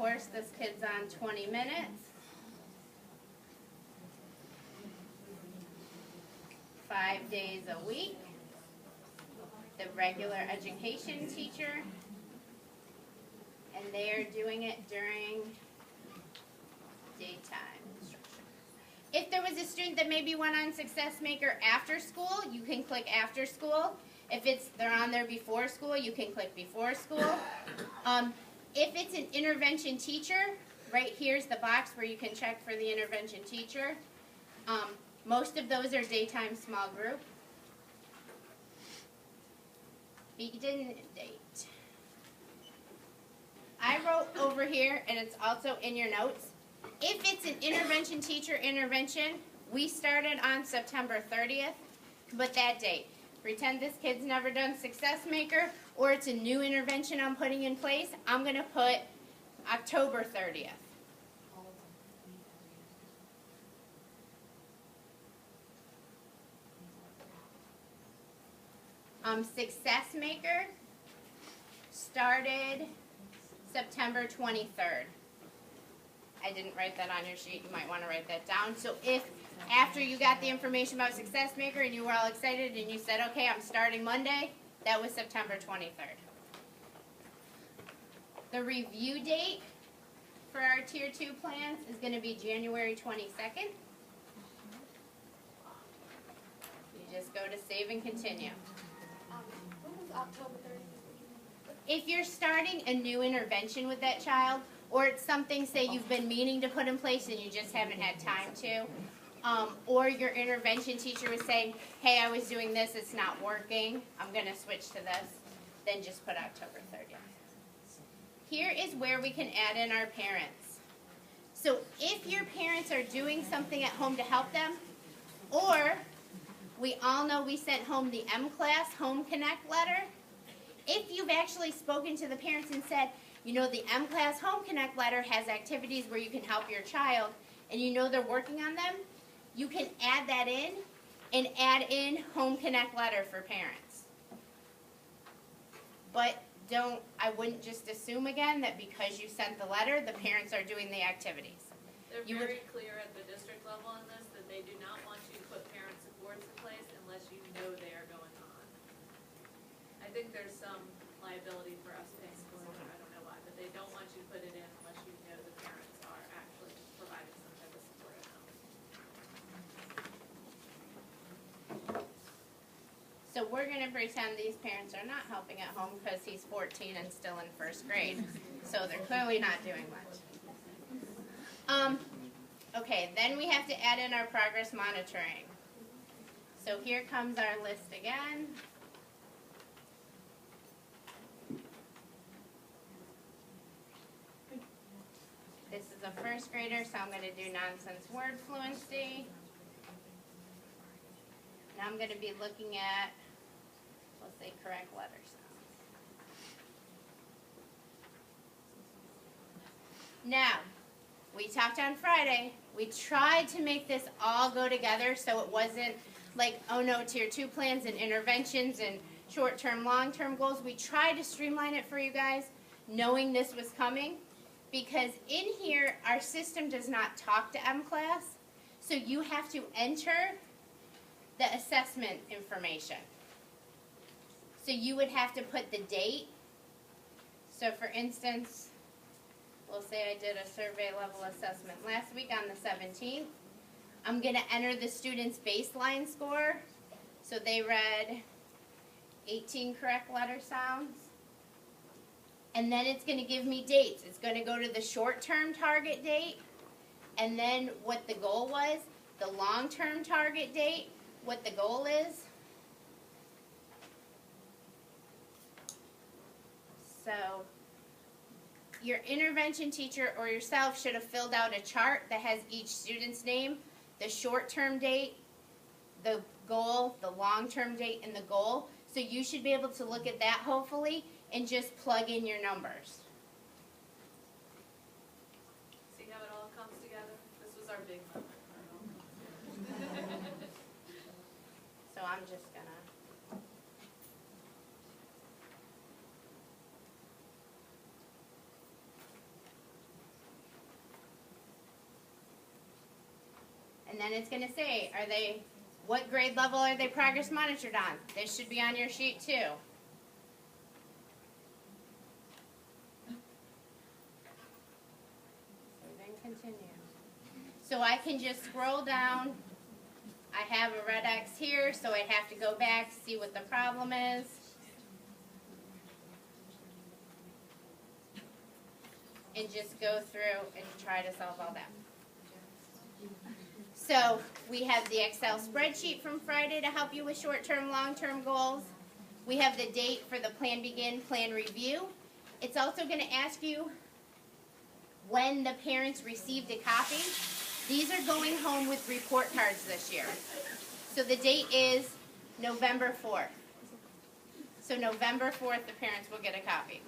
course, this kid's on 20 minutes. 5 days a week. The regular education teacher. And they are doing it during daytime instruction. If there was a student that maybe went on Success Maker after school, you can click after school. If they're on there before school, you can click before school. If it's an intervention teacher, right here's the box where you can check for the intervention teacher. Most of those are daytime small group. Begin date. I wrote over here, and it's also in your notes, if it's an intervention teacher intervention, we started on September 30th, but that date. Pretend this kid's never done Success Maker, or it's a new intervention I'm putting in place, I'm going to put October 30th. Success Maker started September 23rd. I didn't write that on your sheet. You might want to write that down. So if after you got the information about Success Maker and you were all excited and you said, okay, I'm starting Monday, that was September 23rd. The review date for our Tier 2 plans is going to be January 22nd. You just go to save and continue. When was October 30th? If you're starting a new intervention with that child, or it's something, say, you've been meaning to put in place and you just haven't had time to, or your intervention teacher was saying, hey, I was doing this, it's not working, I'm going to switch to this, then just put October 30th. Here is where we can add in our parents. So if your parents are doing something at home to help them, or we all know we sent home the M-Class Home Connect letter, if you've actually spoken to the parents and said, you know, the M-Class Home Connect letter has activities where you can help your child, and you know they're working on them, you can add that in and add in Home Connect letter for parents. But I wouldn't just assume again that because you sent the letter, the parents are doing the activities. They're very clear at the district level on this that they do not want you to put parent supports in place unless you know they are going on. I think there's some liability for us paying for it, I don't know why, but they don't want you to put it in unless you know the parents are actually providing some type of support at home. So we're going to pretend these parents are not helping at home because he's 14 and still in first grade. So they're clearly not doing much. Okay, then we have to add in our progress monitoring. So here comes our list again. This is a first grader, so I'm going to do nonsense word fluency. Now I'm going to be looking at, let's say, correct letter sounds. Now, we talked on Friday. We tried to make this all go together so it wasn't like, oh no, Tier 2 plans and interventions and short-term, long-term goals. We tried to streamline it for you guys, knowing this was coming, because in here, our system does not talk to M-Class, so you have to enter the assessment information. So you would have to put the date. So for instance, we'll say I did a survey level assessment last week on the 17th. I'm going to enter the student's baseline score. So they read 18 correct letter sounds. And then it's going to give me dates. It's going to go to the short-term target date, and then what the goal was, the long-term target date, what the goal is. So your intervention teacher or yourself should have filled out a chart that has each student's name, the short-term date, the goal, the long-term date, and the goal. So you should be able to look at that, hopefully, and just plug in your numbers. See how it all comes together? This was our big moment. So I'm just gonna. then it's gonna say, what grade level are they progress monitored on? This should be on your sheet too. And then continue. So I can just scroll down. I have a red X here, so I'd have to go back to see what the problem is. And just go through and try to solve all that. So we have the Excel spreadsheet from Friday to help you with short-term, long-term goals. We have the date for the plan begin, plan review. It's also going to ask you when the parents received a copy. These are going home with report cards this year. So the date is November 4th. So November 4th, the parents will get a copy.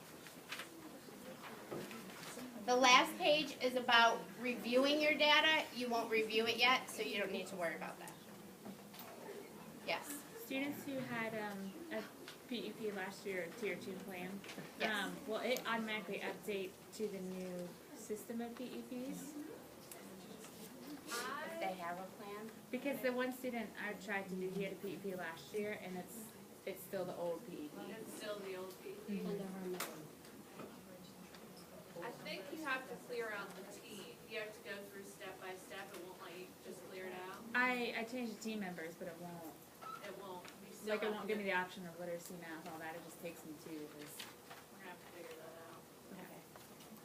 The last page is about reviewing your data. You won't review it yet, so you don't need to worry about that. Yes. Students who had a PEP last year, Tier 2 plan, Yes. will it automatically update to the new system of PEPs? If they have a plan. Because the one student I tried to do, he had a PEP last year, and it's still the old PEP. It's still the old PEP. I think you have to clear out the T. You have to go through step by step. It won't let you just clear it out. I changed the team members, but it won't. It won't. You still Like, it have won't to give me go- the option of literacy, math, all that. It just takes me to this. We're gonna have to figure that out. Okay.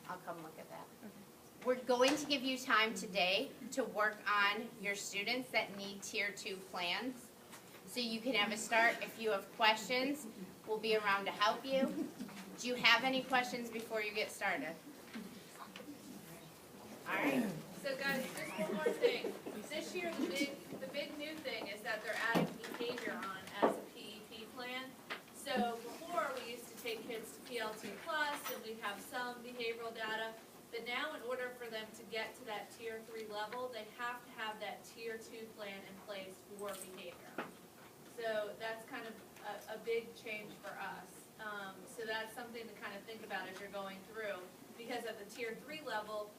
I'll come look at that. Okay. We're going to give you time today to work on your students that need Tier 2 plans. So you can have a start. If you have questions, we'll be around to help you. Do you have any questions before you get started? All right. So guys, just one more thing. This year, the big new thing is that they're adding behavior on as a PEP plan. So before, we used to take kids to PLT plus, and we'd have some behavioral data. But now, in order for them to get to that Tier 3 level, they have to have that Tier 2 plan in place for behavior. So that's kind of a big change for us. So that's something to kind of think about as you're going through. Because at the Tier 3 level,